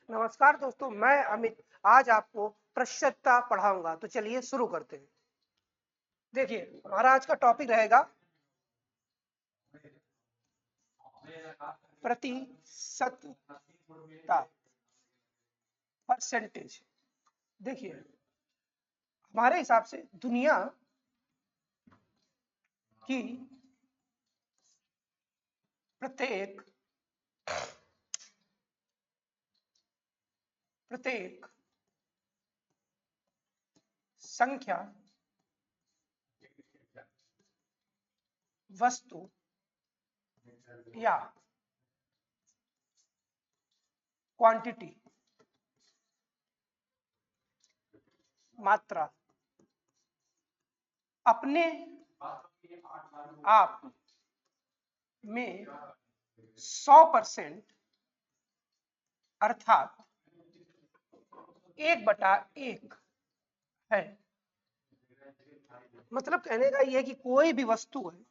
नमस्कार दोस्तों, मैं अमित आज आपको प्रतिशतता पढ़ाऊंगा। तो चलिए शुरू करते हैं। देखिए, हमारा आज का टॉपिक रहेगा प्रतिशतता, परसेंटेज। देखिए, हमारे हिसाब से दुनिया की प्रत्येक प्रत्येक संख्या, वस्तु या क्वांटिटी, मात्रा अपने आप में 100% अर्थात 1/1 है। मतलब कहने का यह है कि कोई भी वस्तु है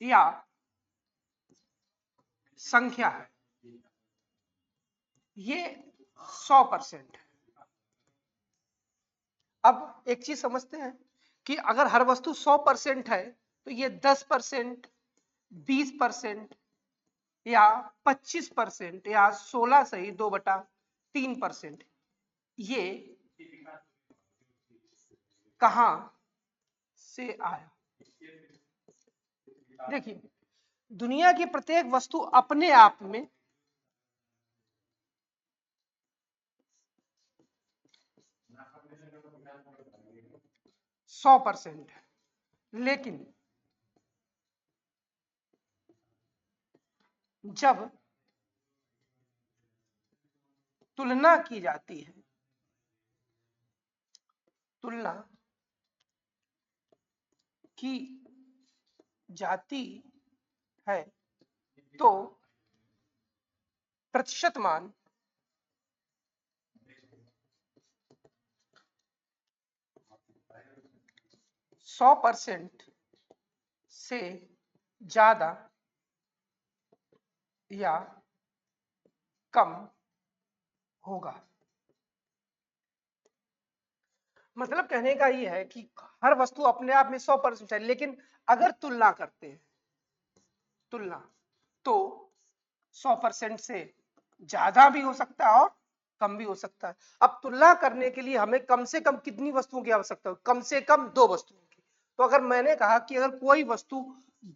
या संख्या है, ये 100% है। अब एक चीज समझते हैं कि अगर हर वस्तु 100% है तो ये 10%, 20% या 25% या 16 सही 2/3%, ये कहां से आया? देखिए, दुनिया की प्रत्येक वस्तु अपने आप में 100% है, लेकिन जब तुलना की जाती है, तुलना की जाती है तो प्रतिशत मान 100% से ज्यादा या कम होगा। मतलब कहने का यह है कि हर वस्तु अपने आप में 100% है, लेकिन अगर तुलना करते हैं, तुलना तो 100% से ज्यादा भी हो सकता है और कम भी हो सकता है। अब तुलना करने के लिए हमें कम से कम कितनी वस्तुओं की आवश्यकता हो? कम से कम 2 वस्तुओं की। तो अगर मैंने कहा कि अगर कोई वस्तु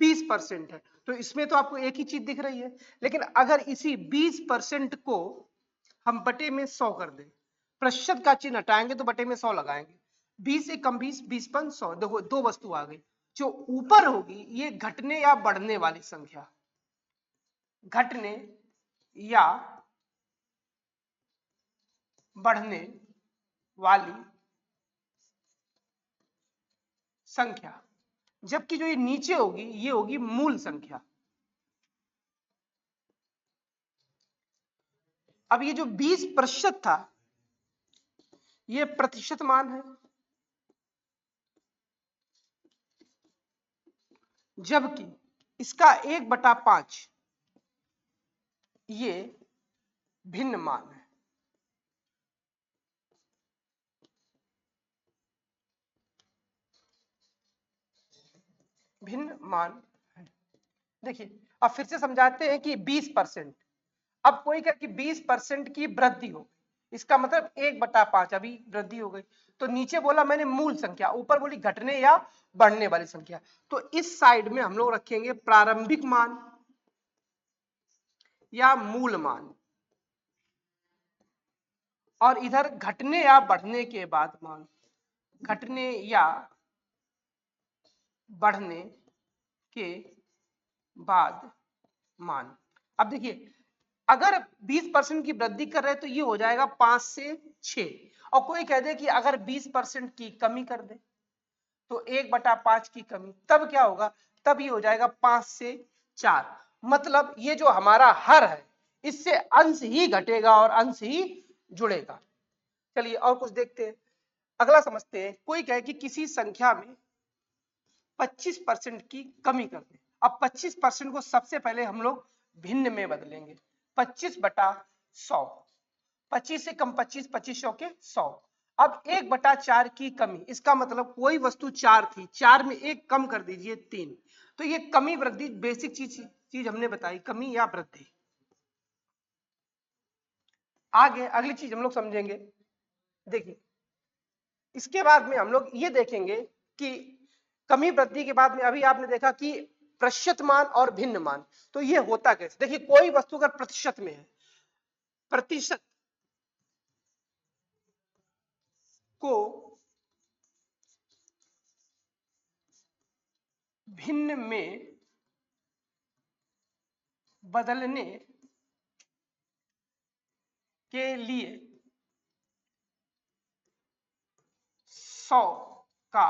20% है तो इसमें तो आपको एक ही चीज दिख रही है, लेकिन अगर इसी 20% को हम बटे में 100 कर दें, प्रतिशत का चिन्ह हटाएंगे तो बटे में 100 लगाएंगे, 20 एक कम 20, 20 पन 100, देखो 2 वस्तु आ गई। जो ऊपर होगी ये घटने या बढ़ने वाली संख्या, घटने या बढ़ने वाली संख्या, जबकि जो ये नीचे होगी ये होगी मूल संख्या। अब ये जो 20% था ये प्रतिशत मान है, जबकि इसका 1/5 ये भिन्न मान है। भिन्न मान है। देखिए, अब फिर से समझाते हैं कि 20%, अब कोई कहे कि 20% की वृद्धि हो, इसका मतलब 1/5 अभी वृद्धि हो गई। तो नीचे बोला मैंने मूल संख्या, ऊपर बोली घटने या बढ़ने वाली संख्या। तो इस साइड में हम लोग रखेंगे प्रारंभिक मान या मूल मान, और इधर घटने या बढ़ने के बाद मान, घटने या बढ़ने के बाद मान। अब देखिए, अगर 20% की वृद्धि कर रहे हैं तो ये हो जाएगा 5 से 6, और कोई कह दे कि अगर 20% की कमी कर दे तो 1/5 की कमी, तब क्या होगा? तब ये हो जाएगा 5 से 4। मतलब ये जो हमारा हर है इससे अंश ही घटेगा और अंश ही जुड़ेगा। चलिए और कुछ देखते हैं। अगला समझते हैं, कोई कहे कि किसी संख्या में 25% की कमी कर दे। अब 25% को सबसे पहले हम लोग भिन्न में बदलेंगे, 25/100, 25 से कम 25, 25 के 100। अब 1/4 की कमी, इसका मतलब कोई वस्तु 4 थी, 4 में 1 कम कर दीजिए 3, तो ये कमी वृद्धि बेसिक चीज हमने बताई, कमी या वृद्धि। आगे अगली चीज हम लोग समझेंगे, देखिए इसके बाद में हम लोग ये देखेंगे कि कमी वृद्धि के बाद में अभी आपने देखा कि प्रतिशत मान और भिन्न मान, तो ये होता कैसे। देखिए कोई वस्तु अगर प्रतिशत में है, प्रतिशत को भिन्न में बदलने के लिए 100 का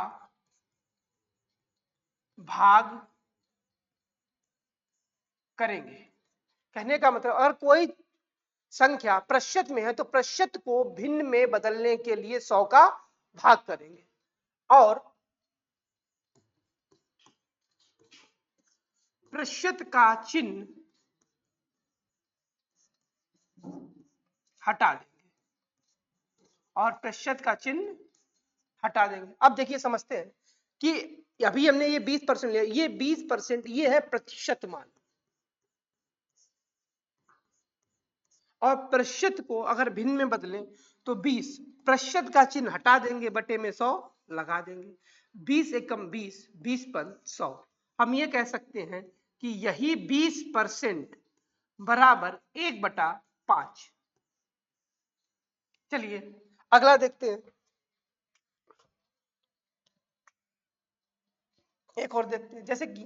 भाग करेंगे। कहने का मतलब अगर कोई संख्या प्रतिशत में है तो प्रतिशत को भिन्न में बदलने के लिए 100 का भाग करेंगे और प्रतिशत का चिन्ह हटा देंगे और प्रतिशत का चिन्ह हटा देंगे। अब देखिए समझते हैं कि अभी हमने ये 20% लिया, ये 20% ये है प्रतिशत मान, और प्रतिशत को अगर भिन्न में बदलें तो 20, प्रतिशत का चिन्ह हटा देंगे, बटे में 100 लगा देंगे, 20 एकम 20, 20 पर 100। हम ये कह सकते हैं कि यही 20% बराबर 1/5। चलिए अगला देखते हैं, एक और देखते हैं, जैसे कि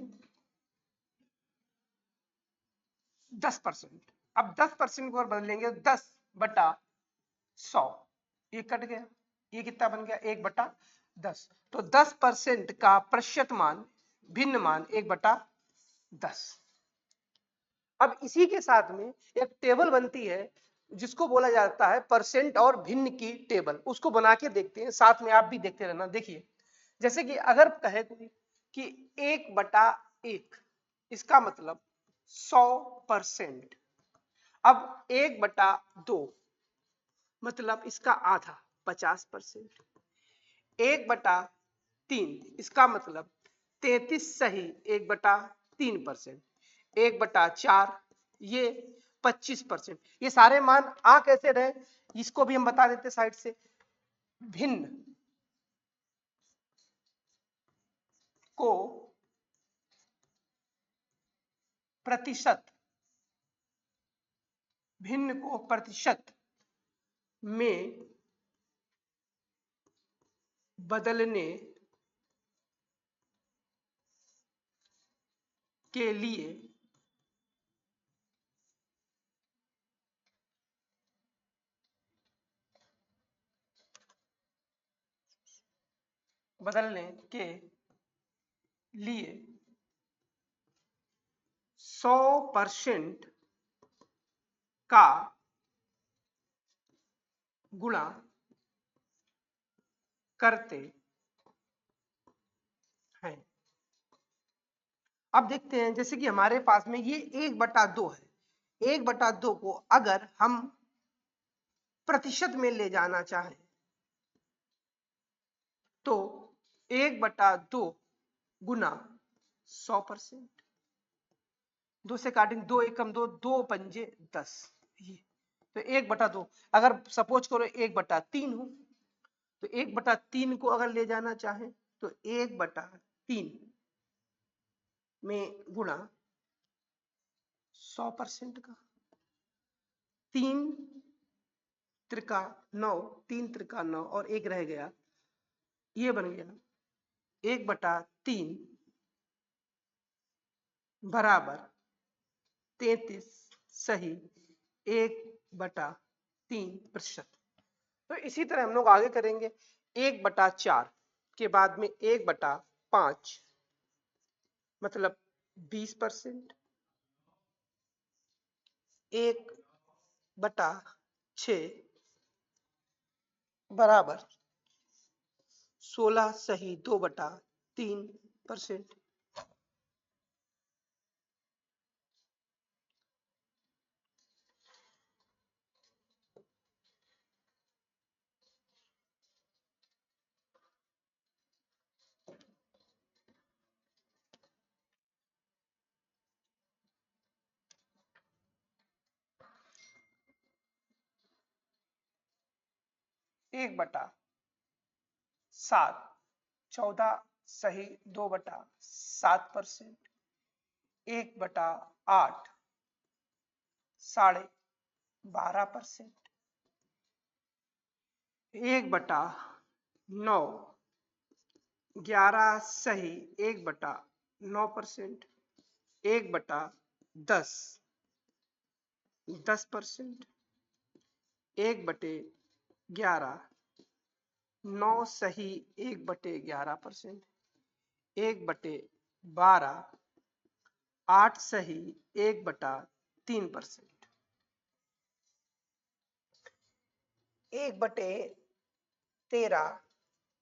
10%। अब 10% को बदलेंगे 10/100, ये कट गया, ये कितना बन गया 1/10। तो 10% का प्रतिशत मान, भिन्न मान 1/10। अब इसी के साथ में एक टेबल बनती है जिसको बोला जाता है परसेंट और भिन्न की टेबल, उसको बना के देखते हैं, साथ में आप भी देखते रहना। देखिए जैसे कि अगर कहे कोई कि 1/1, इसका मतलब 100%। अब 1/2 मतलब इसका आधा 50%। 1/3 इसका मतलब 33 सही 1/3%। 1/4 ये 25%। ये सारे मान आ कैसे रहे, इसको भी हम बता देते साइड से। भिन्न को प्रतिशत, भिन्न को प्रतिशत में बदलने के लिए बदलने के लिए 100% का गुणा करते हैं। अब देखते हैं जैसे कि हमारे पास में ये 1/2 है, 1/2 को अगर हम प्रतिशत में ले जाना चाहें तो 1/2 गुना 100%। 2 से काटेंगे, 2 एकम 2, 2 पंजे 10, ये तो 1/2। अगर सपोज करो 1/3 हो तो 1/3 को अगर ले जाना चाहें तो 1/3 में गुणा 100% का, 3 त्रिका 9, 3 त्रिका 9 और एक रह गया, ये बन गया 1/3 बराबर 33 सही 1/3%। तो इसी तरह हम लोग आगे करेंगे। 1/4 के बाद में 1/5 मतलब 20%। 1/6 बराबर 16 सही 2/3%। 1/7, 14 सही 2/7%, 1/8 12.5%, 1/9 11 सही 1/9%, 1/10 10%, 1/11 9 सही 1/11%, 1/12 8 सही 1/3%, 1/13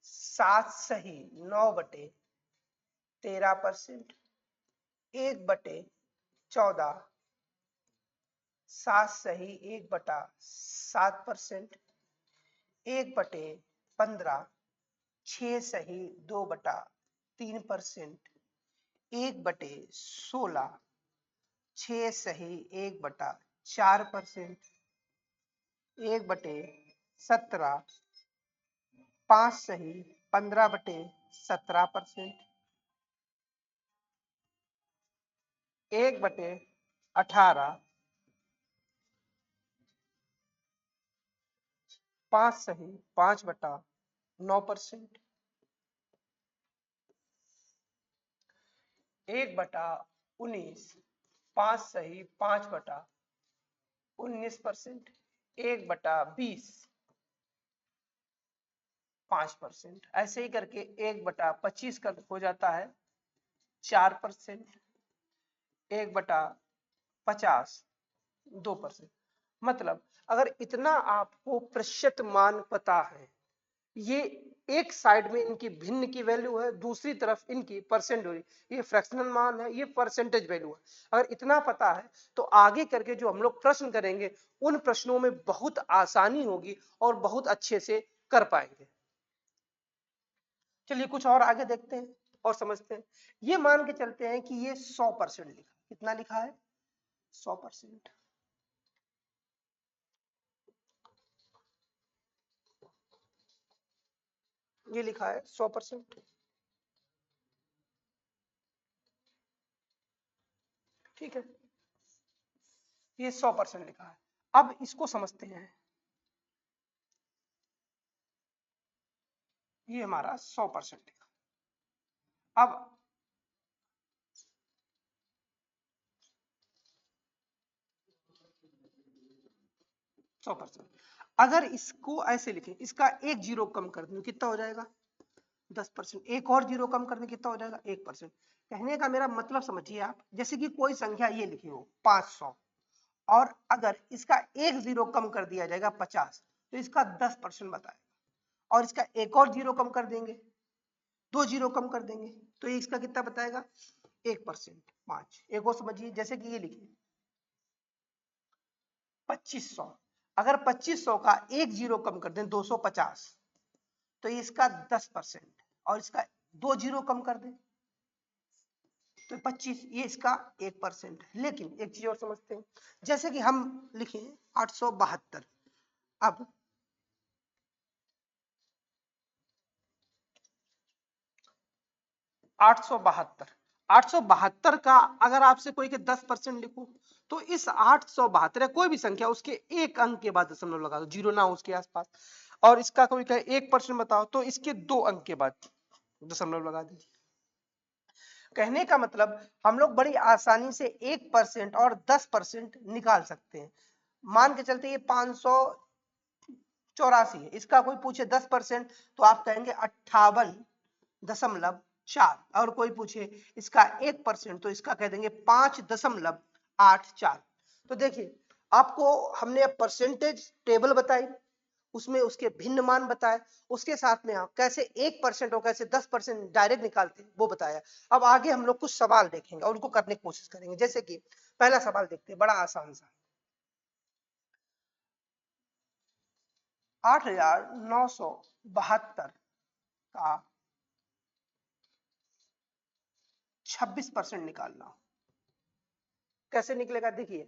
7 सही 9/13%, 1/14 7 सही 1/7%, 1/15 6 सही 2/3%, 1/16 6 सही 1/4%, 1/17 5 सही 15/17%, 1/18 5 सही 5/9%, 1/19 5 सही 5/19%, 1/20 5%, ऐसे ही करके 1/25 का हो जाता है 4%, 1/50 2%। मतलब अगर इतना आपको प्रतिशत मान पता है, ये एक साइड में इनकी भिन्न की वैल्यू है, दूसरी तरफ इनकी परसेंट वैल्यू, ये फ्रैक्शनल मान है, ये परसेंटेज वैल्यू है। अगर इतना पता है तो आगे करके जो हम लोग प्रश्न करेंगे उन प्रश्नों में बहुत आसानी होगी और बहुत अच्छे से कर पाएंगे। चलिए कुछ और आगे देखते हैं और समझते हैं। ये मान के चलते हैं कि ये 100% लिखा, कितना लिखा है 100%, ये लिखा है 100%, ठीक है, ये 100% लिखा है। अब इसको समझते हैं, ये हमारा 100% लिखा। अब 100%, अगर इसको ऐसे लिखें, इसका एक जीरो कम कर दें कितना हो जाएगा 10%, एक और जीरो कम करने कितना हो जाएगा 1%। कहने का मेरा मतलब समझिए आप, जैसे कि कोई संख्या ये लिखी हो 500 और अगर इसका एक जीरो कम कर दिया जाएगा 50, तो इसका 10% बताएगा। और इसका एक और जीरो कम कर देंगे, 2 जीरो कम कर देंगे, तो ये इसका कितना बताएगा 1%। 5 एक और समझिए, जैसे कि ये लिखिए 2500, अगर 2500 का एक जीरो कम कर दें 250, तो ये इसका 10% और इसका 2 जीरो कम कर दें तो 25, ये इसका 1%। लेकिन एक चीज और समझते हैं, जैसे कि हम लिखें 872, अब 872 का अगर आपसे कोई के 10% लिखूं, तो इस 872 कोई भी संख्या उसके एक अंक के बाद दशमलव लगा दो, जीरो ना हो उसके आसपास, और इसका कोई कहे 1% बताओ, तो इसके 2 अंक के बाद दशमलव लगा दीजिए। कहने का मतलब हम लोग बड़ी आसानी से 1% और 10% निकाल सकते हैं। मान के चलते ये 584 है, इसका कोई पूछे 10%, तो आप कहेंगे 58.4, और कोई पूछे इसका 1%, तो इसका कह देंगे 5.84। तो देखिए आपको हमने परसेंटेज टेबल बताई, उसमें उसके भिन्न मान बताए, उसके साथ में आप कैसे 1% और कैसे 10% डायरेक्ट निकालते वो बताया। अब आगे हम लोग कुछ सवाल देखेंगे और उनको करने की कोशिश करेंगे। जैसे कि पहला सवाल देखते हैं, बड़ा आसान सा, 8,972 का 26% निकालना, कैसे निकलेगा देखिए।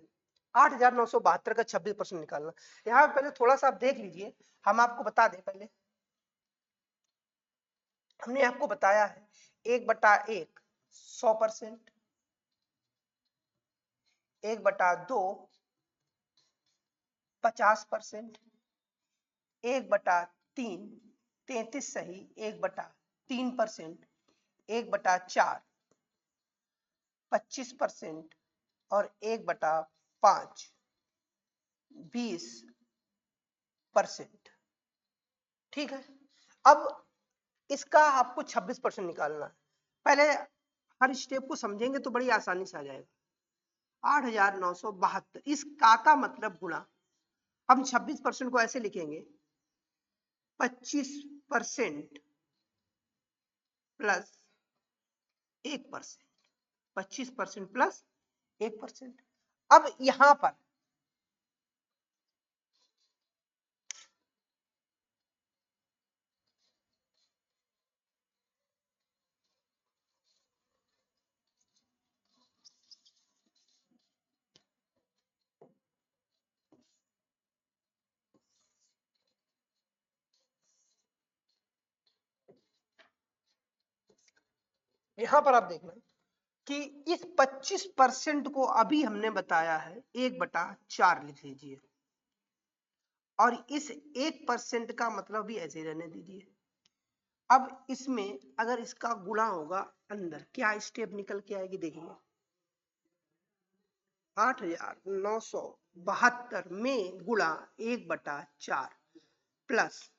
8,972 का 26% निकालना। यहाँ पहले थोड़ा सा आप देख लीजिए, हम आपको बता दें पहले, हमने आपको बताया है 1/1 100%, 1/2 50%, 1/3 33 सही, 1/3%, 1/4 25% और 1/5 20%। ठीक है, अब इसका आपको 26% निकालना है। पहले हर स्टेप को समझेंगे तो बड़ी आसानी से आ जाएगा। 8,972 इस का मतलब गुणा, हम 26% को ऐसे लिखेंगे 25% प्लस 1%, 25% प्लस 1%। अब यहां पर आप देखना कि इस 25% को अभी हमने बताया है 1/4 लिख लीजिए, और इस 1% का मतलब भी ऐसे रहने दीजिए। अब इसमें अगर इसका गुणा होगा अंदर, क्या स्टेप निकल के आएगी देखिए, 8,972 में गुणा 1/4 प्लस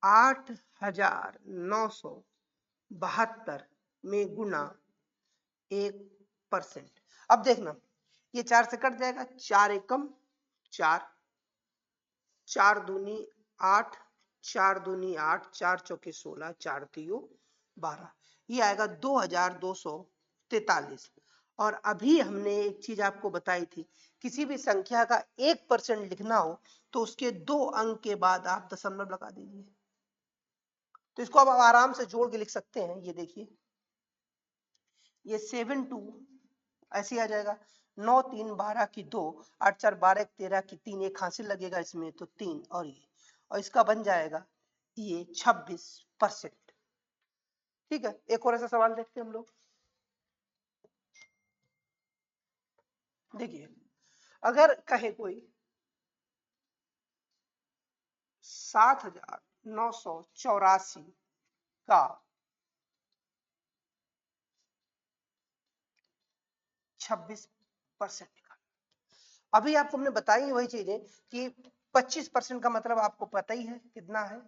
8,972 में गुणा 1%। अब देखना ये 4 से कट जाएगा, 4 एकम 4, 4 दूनी 8, 4 दूनी 8, 4 चौके 16, 4 तियो 12, ये आएगा 2,243। और अभी हमने एक चीज आपको बताई थी, किसी भी संख्या का 1% लिखना हो तो उसके 2 अंक के बाद आप दशमलव लगा दीजिए। तो इसको आप आराम से जोड़ के लिख सकते हैं। ये देखिए, ये 7 2 ऐसे आ जाएगा, 9 3 12 की 2, 8 4 12 13 की 3, एक हासिल लगेगा इसमें तो 3, और इसका बन जाएगा ये 26%। ठीक है, एक और ऐसा सवाल देखते हैं हम लोग। देखिए, अगर कहे कोई 7,984 का 26% निकाल, अभी आपको हमने बताई वही चीजें कि 25% का मतलब आपको पता ही है कितना है,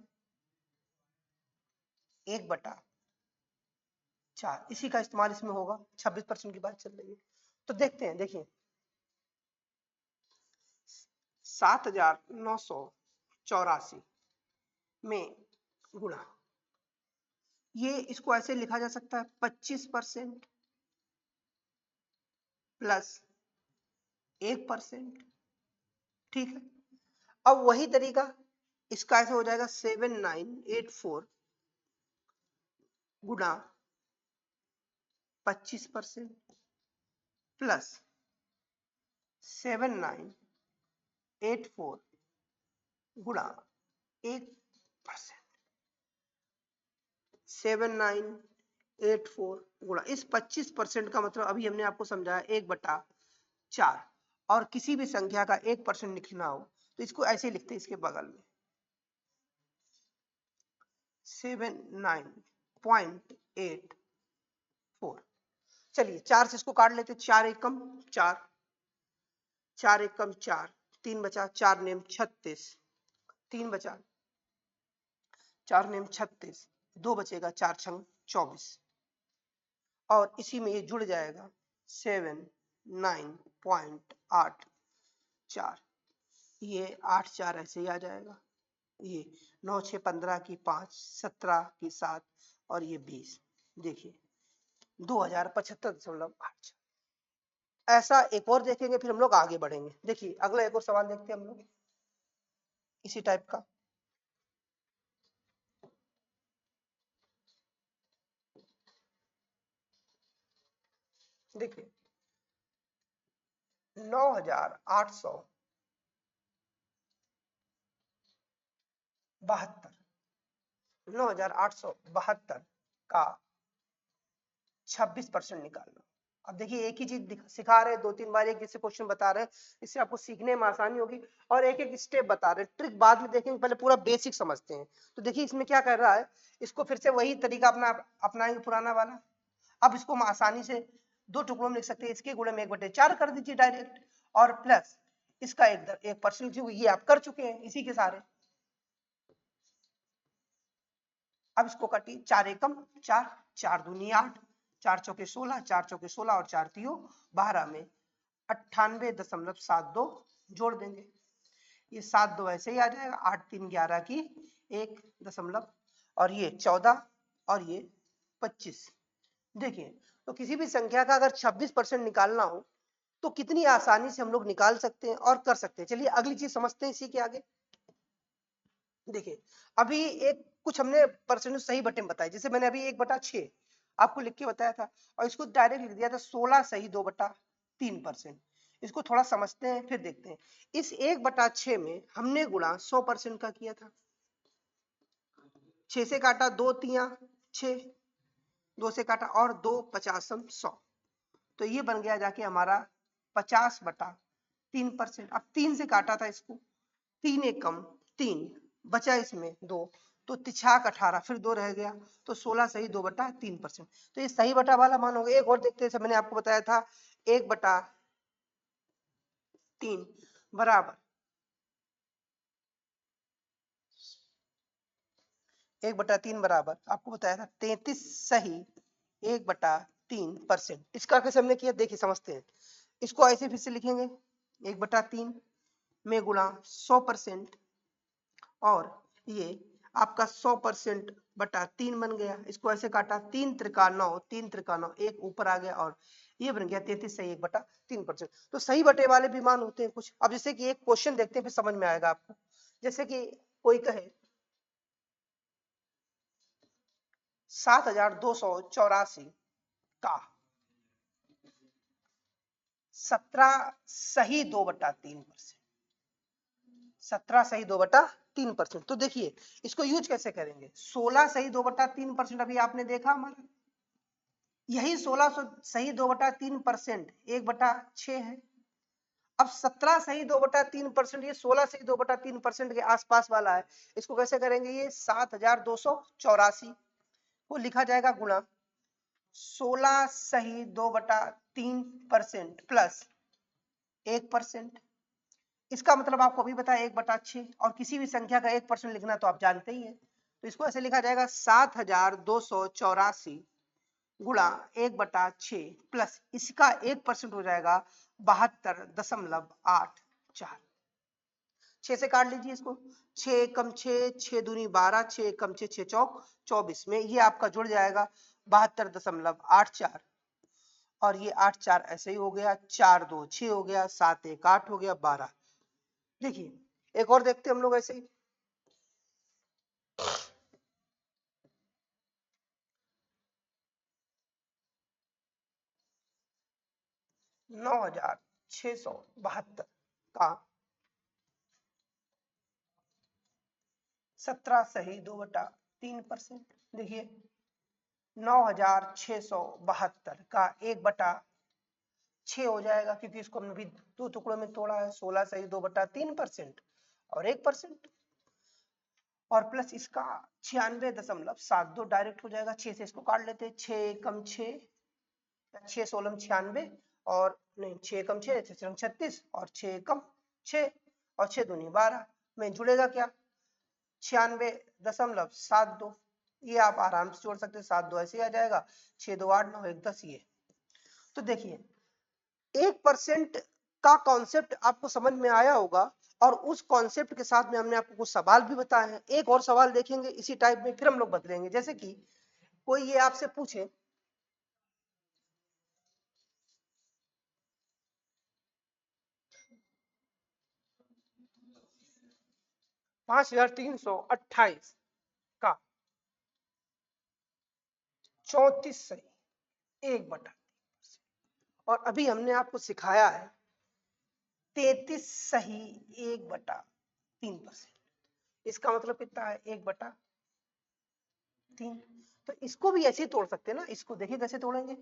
1/4। इसी का इस्तेमाल इसमें होगा, 26% की बात चल रही है। तो देखते हैं, देखिए 7,984 में गुणा, ये इसको ऐसे लिखा जा सकता है 25% प्लस 1%। ठीक है, अब वही तरीका इसका ऐसे हो जाएगा 7,984 गुणा 25% प्लस 7,984 गुणा 1%, 7,984 गुणा इस 25% का मतलब अभी हमने आपको समझाया 1/4, और किसी भी संख्या का 1% लिखना हो तो इसको ऐसे लिखते हैं, इसके बगल में 79.84। चलिए 4 से इसको काट लेते, 4 एकम 4, 4 एकम 4, 3 बचा, 4 नेम 36, 3 बचा, 4 नेम 36, 2 बचेगा, 4 छंग 24, और इसी में ये जुड़ जाएगा 79.84, ये 8 4 ऐसे ही आ जाएगा, ये 9 6 15 की 5, 17 की 7, और ये 20। देखिए 2075.84। ऐसा एक और देखेंगे, फिर हम लोग आगे बढ़ेंगे। देखिए अगला एक और सवाल देखते हैं हम लोग इसी टाइप का। देखिए 9,872 9,872 का 26% निकालना। अब देखिए एक ही चीज सिखा रहे हैं, 2-3 बार एक जैसे क्वेश्चन बता रहे हैं, इससे आपको सीखने में आसानी होगी। और एक एक स्टेप बता रहे हैं, ट्रिक बाद में देखेंगे, पहले पूरा बेसिक समझते हैं। तो देखिए इसमें क्या कर रहा है, इसको फिर से वही तरीका अपनाएंगे पुराना वाला। अब इसको हम आसानी से दो टुकड़ों में लिख सकते हैं, इसके गुणे में 1/4 कर दीजिए डायरेक्ट, और प्लस इसका 1% ये आप कर चुके हैं इसी के सारे। अब इसको काटिए, 4 एकम 4, 4 दूनी 8, 4 चौके 16, 4 चौके 16 और 4 तियो 12 में 98.72 जोड़ देंगे। ये 7 2 ऐसे ही आ जाएगा, 8 3 11 की 1 दशमलव, और ये 14 और ये 25। देखिए तो किसी भी संख्या का अगर 26% निकालना हो तो कितनी आसानी से हम लोग निकाल सकते हैं और कर सकते हैं। चलिए अगली चीज समझते हैं इसी के आगे। देखिए अभी एक कुछ हमने परसेंटेज सही बटे में बताया, जैसे मैंने अभी 1/6 आपको लिख के बताया था, और इसको डायरेक्ट लिख दिया था 16 सही 2/3%। इसको थोड़ा समझते हैं फिर देखते हैं। इस 1/6 में हमने गुणा 100% का किया था, 6 से काटा 2 तिया 6, 2 से काटा और 2 50 100, तो ये बन गया जाके हमारा 50/3%। अब 3 से काटा था इसको, 3 एकम 3, बचा इसमें 2, तो 3 18, फिर 2 रह गया, तो 16 सही 2/3%। तो ये सही बटा वाला मान होगा। एक और देखते हैं, मैंने आपको बताया था 1/3 बराबर 1/3 बराबर आपको बताया था 33 सही 1/3%। इसका कैसे हमने किया देखिए समझते हैं। इसको ऐसे फिर से लिखेंगे, 1/3 में गुणा 100%, और ये आपका 100%/3 बन गया। इसको ऐसे काटा, 3 त्रिका 9, 3 त्रिका 9, एक ऊपर आ गया, और ये बन गया 33 सही 1/3%। तो सही बटे वाले भी मान होते हैं कुछ। अब जैसे कि एक क्वेश्चन देखते हैं फिर समझ में आएगा आपको। जैसे कि कोई कहे 7,284 का 17 सही 2/3%, 17 सही 2/3%। तो देखिए इसको यूज कैसे करेंगे। 16 सही 2/3% अभी आपने देखा हमारा, यही 16 सही 2/3% 1/6 है। अब 17 सही 2/3%, ये 16 सही 2/3% के आसपास वाला है। इसको कैसे करेंगे, ये 7,284 को लिखा जाएगा गुणा 16 सही 2/3% प्लस 1%। इसका मतलब आपको अभी बताया 1/6, और किसी भी संख्या का 1% लिखना तो आप जानते ही हैं। तो इसको ऐसे लिखा जाएगा 7,284 गुणा 1/6 प्लस इसका 1% हो जाएगा 72.84। 6 से काट लीजिए इसको, 6 कम 6, 6 दूनी 12, 6 कम 6, 6 चौक 24 में ये आपका जुड़ जाएगा 72.84, और ये 8 4 ऐसे ही हो गया, 4 2 6 हो गया, 7 1 8 हो गया, 12। देखिए एक और देखते हैं हम लोग ऐसे ही। 9,672 का 17 सही 2/3%। देखिए 9,672 का 1/6 हो जाएगा, क्योंकि इसको हमने भी दो टुकड़ों में तोड़ा है। 16 सही 2/3% और 1%, और प्लस इसका 96.72 डायरेक्ट हो जाएगा। 6 से इसको काट लेते हैं, 6 कम 6, 6 16 96, और नहीं 6 कम 6 36, और 6 कम 6, और 6 दूनी 12 में जुड़ेगा क्या, 96.72। ये आप आराम से जोड़ सकते हैं, 7 2 ऐसे ही आ जाएगा, 6 2 8 9 1 10 ये। तो देखिए 1% का कॉन्सेप्ट आपको समझ में आया होगा, और उस कॉन्सेप्ट के साथ में हमने आपको कुछ सवाल भी बताए हैं। एक और सवाल देखेंगे इसी टाइप में, फिर हम लोग बदलेंगे। जैसे कि कोई ये आपसे पूछे 5,328 का 34 सही 1/3, और अभी हमने आपको सिखाया है 33 सही 1/3%। इसका मतलब कितना है 1/3। तो इसको भी ऐसे ही तोड़ सकते हैं ना, इसको देखिए कैसे तोड़ेंगे,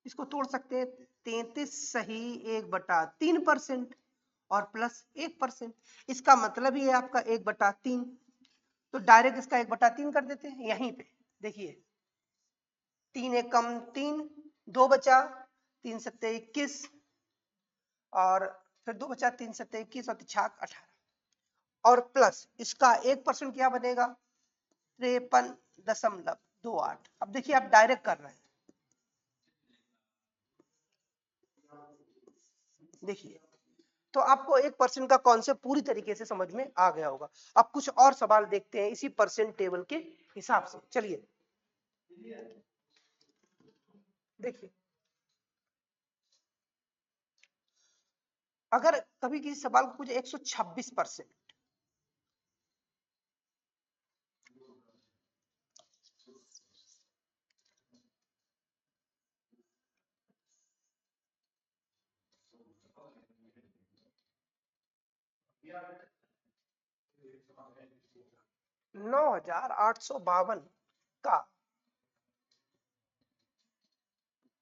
इसको तोड़ सकते हैं 33 सही 1/3% और प्लस 1%। इसका मतलब ही है आपका 1/3। तो डायरेक्ट इसका 1/3 कर देते हैं यहीं पे। देखिए 3 एक कम 3, 2 बचा, 3 सत्ते 21 और फिर 2 बचा, 3 सत्ते 21 और 3 18 और प्लस इसका 1% क्या बनेगा 53.28। अब देखिए आप डायरेक्ट कर रहे हैं, देखिए तो आपको 1% का कॉन्सेप्ट पूरी तरीके से समझ में आ गया होगा। अब कुछ और सवाल देखते हैं इसी परसेंट टेबल के हिसाब से। चलिए देखिए, अगर कभी किसी सवाल को पूछे 126%, $9,852 का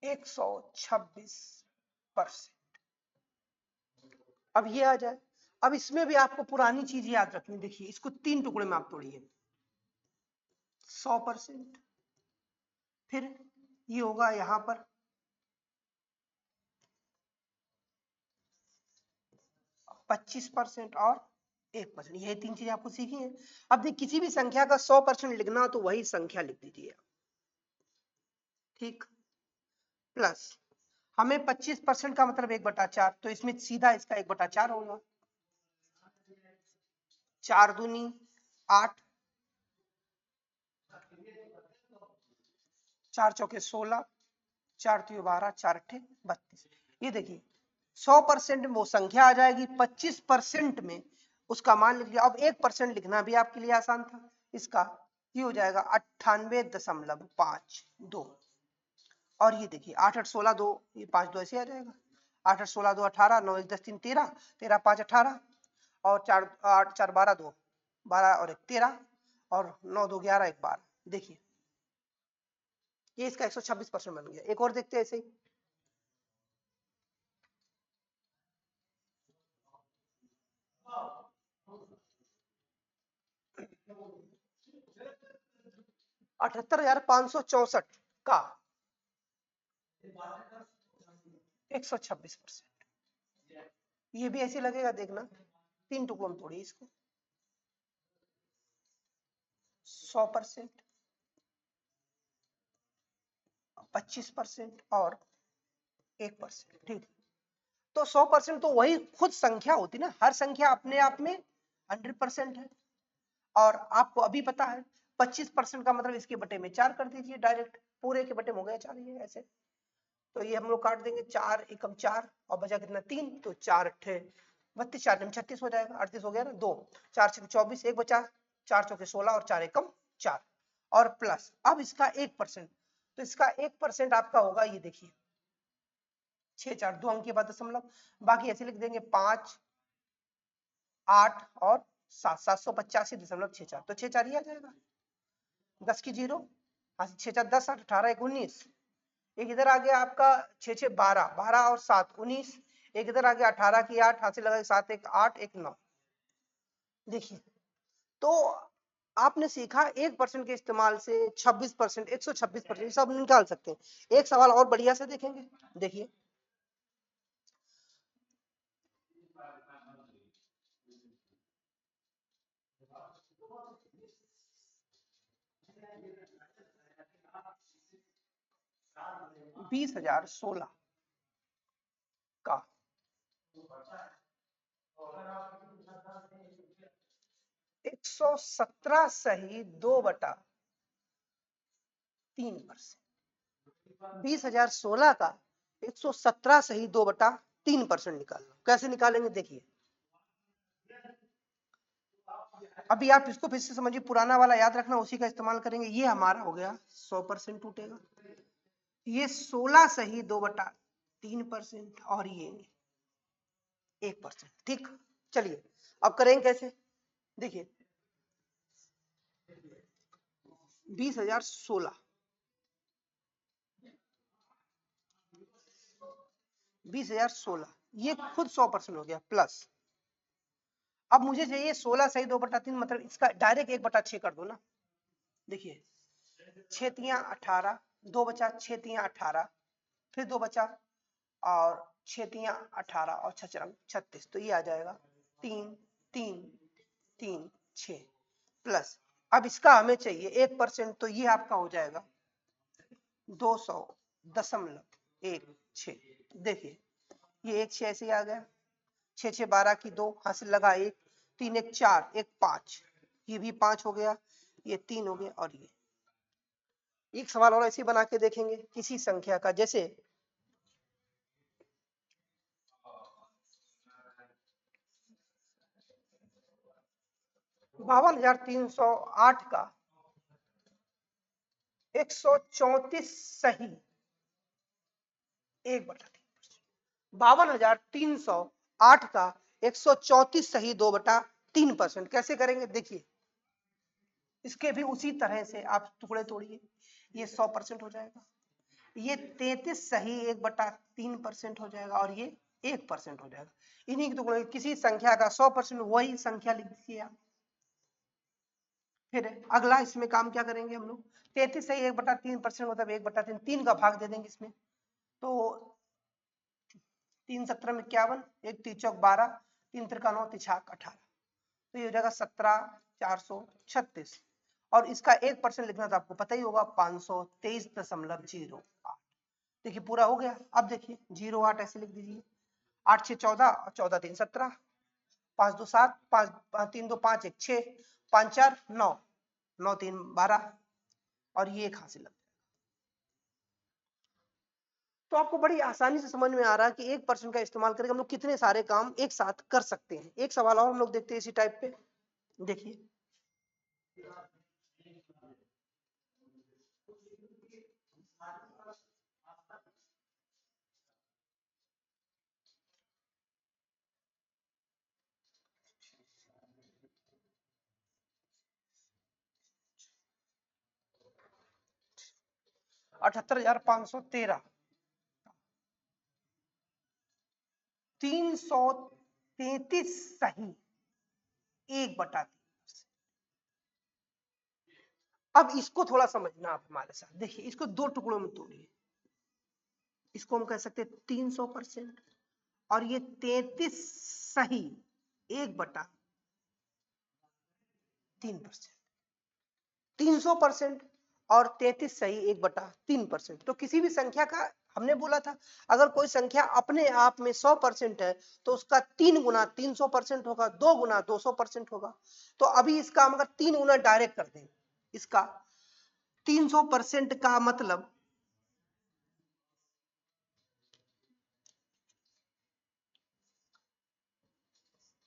126%। अब ये आ जाए, अब इसमें भी आपको पुरानी चीज याद रखनी। देखिए इसको 3 टुकड़े में आप तोड़िए, 100%, फिर ये होगा यहां पर 25% और 1%। यही 3 चीजें आपको सीखी हैं। अब देखिए किसी भी संख्या का 100% लिखना हो तो वही संख्या लिख दीजिए, ठीक। प्लस हमें 25% का मतलब 1/4, तो इसमें सीधा इसका 1/4 होगा। 4 दूनी 8, 4 चौके 16, 4 तियो 12, 4 अट्ठे 32। ये देखिए 100% में वो संख्या आ जाएगी, 25% में उसका मान लिख लिया। अब 1% लिखना भी आपके लिए आसान था। इसका ये हो जाएगा 98.52। और ये देखिए 8 8 16 2, ये 5 2 ऐसे आ जाएगा। 8 8 16 2 18, 9 1 10 3 13, 13 5 18 और 4 8 4 12 2 12 और 1 13 और 9 2 11 1 12। देखिए ये इसका 126% बन गया। एक और देखते हैं ऐसे ही। $78,564 का 126%। ये भी ऐसे लगेगा, देखना 3 टुकड़ों में तोड़िए इसको, 100%, 25% और 1%, ठीक। तो 100% तो वही खुद संख्या होती ना, हर संख्या अपने आप में 100% है। और आपको अभी पता है 25% का मतलब इसके बटे में 4 कर दीजिए, डायरेक्ट पूरे के बटे में हो गया 4। ये ऐसे तो ये हम लोग काट देंगे, 4 एकम 4 और बचा कितना 3, तो 4 अट्ठे 32, 4 दूनी 36 हो जाएगा। 38 हो गया ना, 2 4 छक्के 24, 1 बचा, 4 चौके 16 और 4 एकम 4 और प्लस अब इसका 1%। तो इसका 1% आपका होगा, ये देखिए 6 4 2 अंक के बाद दशमलव, बाकी ऐसे लिख देंगे 5 8 और 7 785.64। तो 6 4 ही आ जाएगा, 10 की 0, 6 4 10 8 18 1 19। एक इधर आ गया आपका 6 6 12, 12 और 7 19। एक इधर आ गया 18 की 8, हाथ से लगा 7 1 8 1 9। देखिए तो आपने सीखा 1% के इस्तेमाल से 26%, 126% सब निकाल सकते हैं। एक सवाल और बढ़िया से देखेंगे, देखिए $20,016 का 117 सही 2/3%। 20,016 का 117 सही 2/3% निकालना। कैसे निकालेंगे देखिए, अभी आप इसको फिर से समझिए, पुराना वाला याद रखना, उसी का इस्तेमाल करेंगे। ये हमारा हो गया 100% टूटेगा, ये 16 सही 2/3% और ये 1%। ठीक, चलिए अब करेंगे कैसे, देखिए 20,016, 20,016 ये खुद 100% हो गया प्लस, अब मुझे चाहिए 16 सही 2/3, मतलब इसका डायरेक्ट 1/6 कर दो ना। देखिए 6×3 = 18, 2 बचा 6×3 = 18, फिर 2 बचा और 6×3 = 18 और 6×4 = 36, तो ये आ जाएगा 3 3 3 6 प्लस, अब इसका हमें चाहिए 1%, तो ये आपका हो जाएगा 200.16। देखिए ये 1 6 ऐसे ही आ गया, 6 6 12 की 2, हासिल लगा 1, 3 1 4 1 5, ये भी 5 हो गया, ये 3 हो गया, और ये एक सवाल और ऐसे बना के देखेंगे किसी संख्या का, जैसे 52,308 का 134 सही 1/3, 52,308 का 134 सही 2/3%, कैसे करेंगे देखिए, इसके भी उसी तरह से आप टुकड़े तोड़िए, ये 100% हो जाएगा, ये 33 सही 1/3% हो जाएगा, और ये 1% हो जाएगा। इन्हीं के टुकड़े, किसी संख्या का 100% वही संख्या लिख दीजिए आप। फिर अगला इसमें काम क्या करेंगे हम लोग, 33 सही 1/3% मतलब 1/3, 3 का भाग दे देंगे इसमें, तो 3 17 में 51, 1 3 चौक 12, 3 3 9 3 6 18, तो ये हो जाएगा 17,436, और इसका 1% लिखना तो आपको पता ही होगा 523.08। देखिए पूरा हो गया, अब देखिए 08 ऐसे लिख दीजिए, 8 6 14 और 14 3 17, 5 2 7, 5 3 2 5 1 6, 5 4 9, 9 3 12, और ये एक हासिल लग जाएगा। तो आपको बड़ी आसानी से समझ में आ रहा है कि 1% का इस्तेमाल करके हम लोग कितने सारे काम एक साथ कर सकते हैं। एक सवाल और हम लोग देखते हैं इसी टाइप पे, देखिए 78,513, 333 सही 1/3। अब इसको थोड़ा समझना आप हमारे साथ, देखिए इसको दो टुकड़ों में तोड़िए, इसको हम कह सकते हैं 300%, और ये 33 सही 1/3%, 300% और 33 सही 1/3%। तो किसी भी संख्या का, हमने बोला था अगर कोई संख्या अपने आप में 100% है तो उसका 3 गुना 300% होगा, 2 गुना 200% होगा। तो अभी इसका हम अगर 3 गुना डायरेक्ट कर दें, इसका 300% का मतलब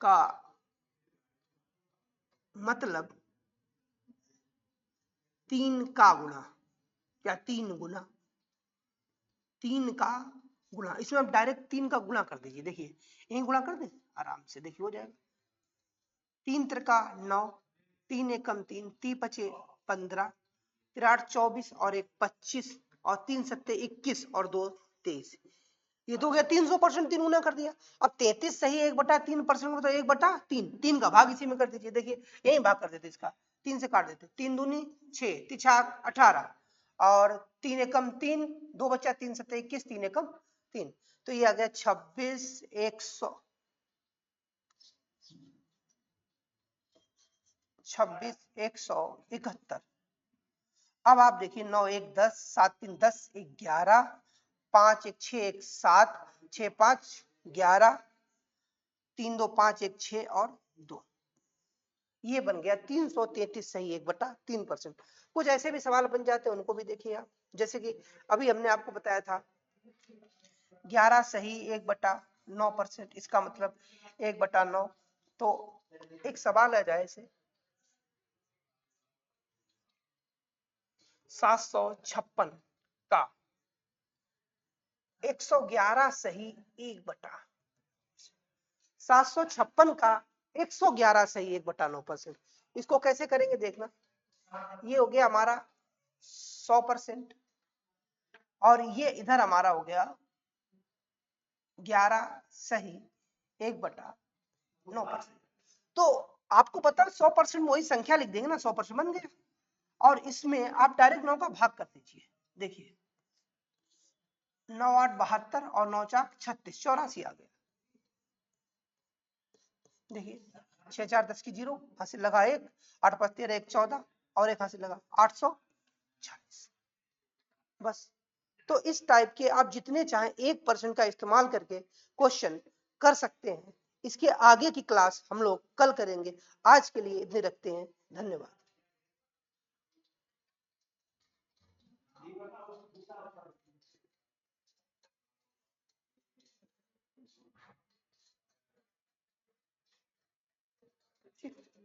का मतलब 3 का गुना, या 3 गुना, 3 का गुना, इसमें आप डायरेक्ट 3 का गुना कर दीजिए, देखिए यही गुना कर दें आराम से, देखिए हो जाएगा 3 त्रिका 9, 3 एकम 3, 3 पचे 15, 3 8 24 और 1 25, और 3 सत्ते 21 और 2 23, ये तो हो गया 300%, 3 गुना कर दिया। अब 33 सही 1/3% मतलब 1/3, 3 का भाग इसी में कर दीजिए, देखिए यही भाग कर देते इसका, 3 से काट देते, 3 दूनी 6, 3 छाक 18, और 3 एकम 3, 2 बचा 3 सत्ते 21, 3 एकम 3, तो ये आ गया 26,100, 26,171। अब आप देखिए 9 1 10, 7 3 10, 11, 5 1 6 1 7, 6 5 11, 3 2 5 1 6 और 2, ये बन गया 333 सही 1/3%। कुछ ऐसे भी सवाल बन जाते हैं, उनको भी देखिए आप, जैसे कि अभी हमने आपको बताया था 11 सही 1/9%, इसका मतलब 1/9, तो एक सवाल आ जाए ऐसे 756 का 111 सही 1/, 756 का 111 सही 1/9%। इसको कैसे करेंगे देखना, ये हो गया हमारा 100% और ये इधर हमारा हो गया 11 सही 1/9%। तो आपको पता है 100% में वही संख्या लिख देंगे ना, 100% बन गया। और इसमें आप डायरेक्ट 9 का भाग कर दीजिए। देखिए 9 8 72 और 9 4 36 84 आ गया। देखिए 6 4 10 की 0 हासिल लगा 1, 8 5 13 1 14 और एक हासिल लगा 840। बस। तो इस टाइप के आप जितने चाहें 1% का इस्तेमाल करके क्वेश्चन कर सकते हैं। इसके आगे की क्लास हम लोग कल करेंगे। आज के लिए इतने रखते हैं। धन्यवाद। ठीक।